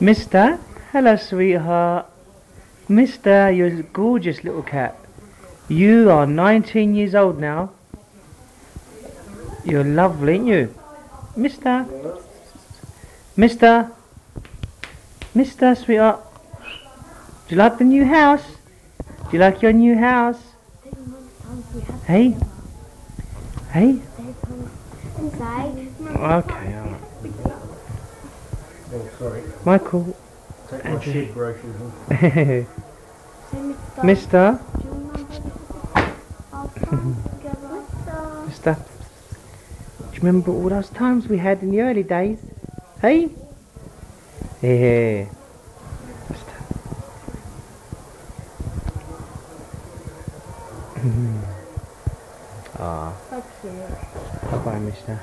Mister, hello sweetheart. Mister, you're a gorgeous little cat. You are 19 years old now. You're lovely, ain't you? Mister. Mister. Mister, sweetheart. Do you like the new house? Do you like your new house? Hey? Hey? Okay, alright. Oh, sorry. Michael. Take my shit brochures off. Mister. Mister. Do you remember all those times we had in the early days? Hey? Yeah. Mister. Ah. So cute. Bye bye, mister.